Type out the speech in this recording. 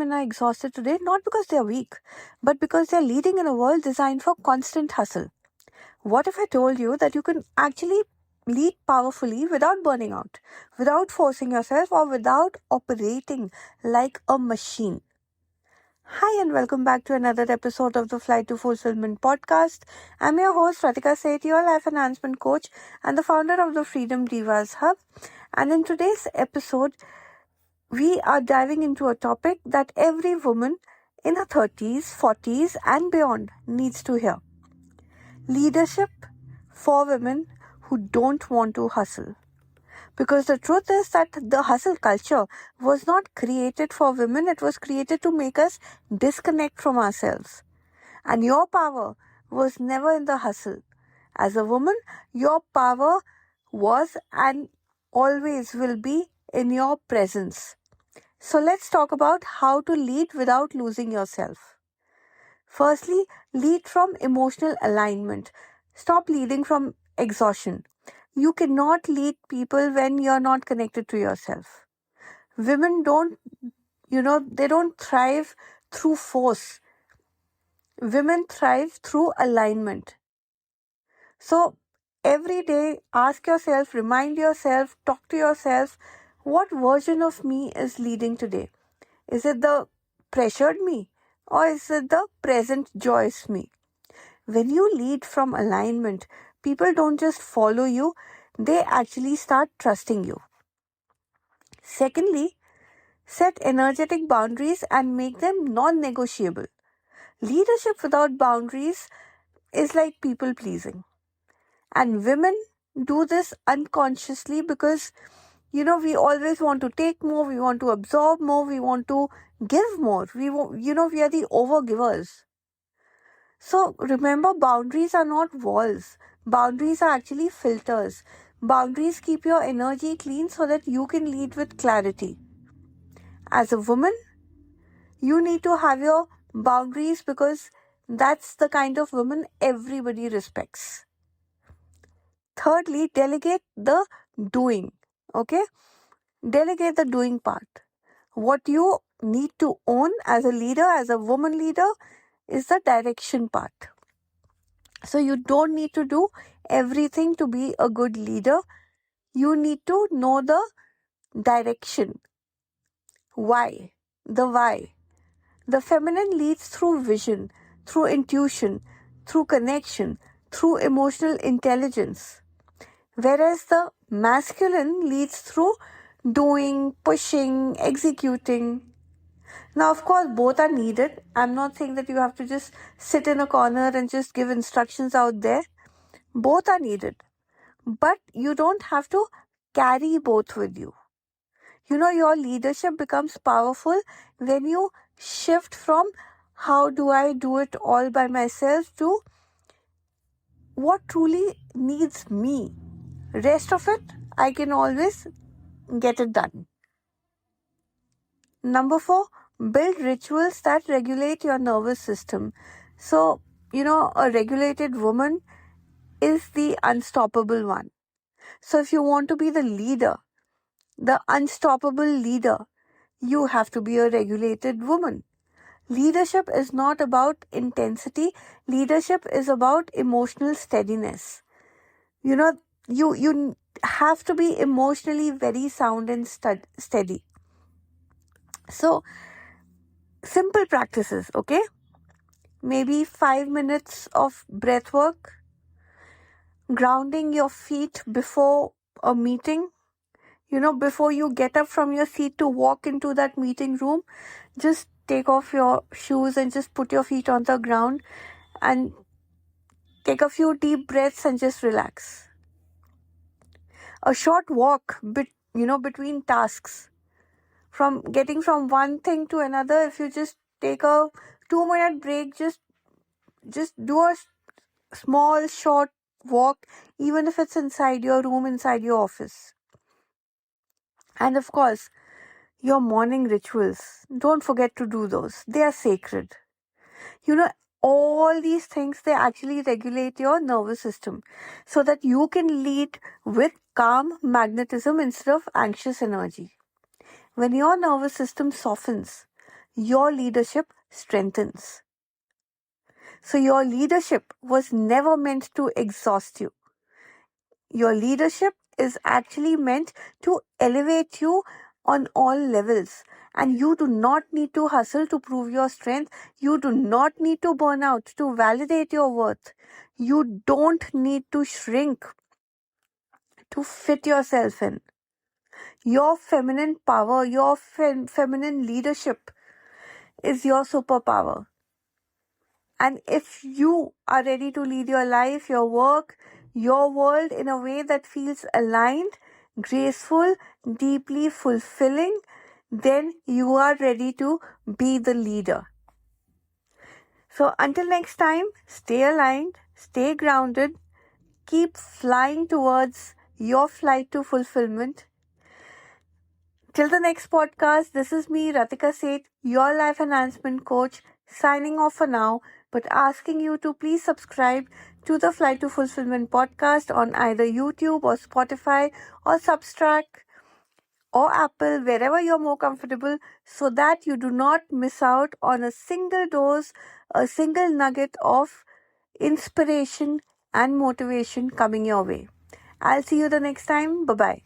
women are exhausted today not because they are weak, but because they are leading in a world designed for constant hustle. What if I told you that you can actually lead powerfully without burning out, without forcing yourself, or without operating like a machine? Hi, and welcome back to another episode of the Flight to Fulfillment podcast. I'm your host, Ratika Seth, your life enhancement coach and the founder of the Freedom Divas Hub. And in today's episode, we are diving into a topic that every woman in her 30s, 40s, and beyond needs to hear. Leadership for women who don't want to hustle. Because the truth is that the hustle culture was not created for women, it was created to make us disconnect from ourselves. And your power was never in the hustle. As a woman, your power was and always will be in your presence. So let's talk about how to lead without losing yourself. Firstly, lead from emotional alignment. Stop leading from exhaustion. You cannot lead people when you're not connected to yourself. Women don't, they don't thrive through force. Women thrive through alignment. So every day, ask yourself, remind yourself, talk to yourself, what version of me is leading today? Is it the pressured me or is it the present joyous me? When you lead from alignment, people don't just follow you, they actually start trusting you. Secondly, set energetic boundaries and make them non-negotiable. Leadership without boundaries is like people pleasing. And women do this unconsciously because, we always want to take more, we want to absorb more, we want to give more. We are the overgivers. So remember, boundaries are not walls. Boundaries are actually filters. Boundaries keep your energy clean so that you can lead with clarity. As a woman, you need to have your boundaries because that's the kind of woman everybody respects. Thirdly, delegate the doing. Okay? Delegate the doing part. What you need to own as a leader, as a woman leader, is the direction part. So you don't need to do everything to be a good leader. You need to know the direction. Why? The why. The feminine leads through vision, through intuition, through connection, through emotional intelligence. Whereas the masculine leads through doing, pushing, executing. Now, of course, both are needed. I'm not saying that you have to just sit in a corner and just give instructions out there. Both are needed. But you don't have to carry both with you. Your leadership becomes powerful when you shift from how do I do it all by myself to what truly needs me. Rest of it, I can always get it done. Number 4, build rituals that regulate your nervous system. So, a regulated woman is the unstoppable one. So if you want to be the leader, the unstoppable leader, you have to be a regulated woman. Leadership is not about intensity. Leadership is about emotional steadiness. You have to be emotionally very sound and steady. So, simple practices, okay? Maybe 5 minutes of breath work, grounding your feet before a meeting. Before you get up from your seat to walk into that meeting room, just take off your shoes and just put your feet on the ground and take a few deep breaths and just relax. A short walk, between tasks. From getting from one thing to another, if you just take a 2-minute break, just do a small, short walk, even if it's inside your room, inside your office. And of course, your morning rituals. Don't forget to do those. They are sacred. All these things, they actually regulate your nervous system so that you can lead with calm magnetism instead of anxious energy. When your nervous system softens, your leadership strengthens. So your leadership was never meant to exhaust you. Your leadership is actually meant to elevate you on all levels. And you do not need to hustle to prove your strength. You do not need to burn out to validate your worth. You don't need to shrink to fit yourself in. Your feminine power, your feminine leadership is your superpower. And if you are ready to lead your life, your work, your world in a way that feels aligned, graceful, deeply fulfilling, then you are ready to be the leader. So until next time, stay aligned, stay grounded, keep flying towards your flight to fulfillment. Till the next podcast, this is me, Ratika Seth, your life enhancement coach, signing off for now, but asking you to please subscribe to the Flight to Fulfillment podcast on either YouTube or Spotify or Substack or Apple, wherever you're more comfortable, so that you do not miss out on a single dose, a single nugget of inspiration and motivation coming your way. I'll see you the next time. Bye-bye.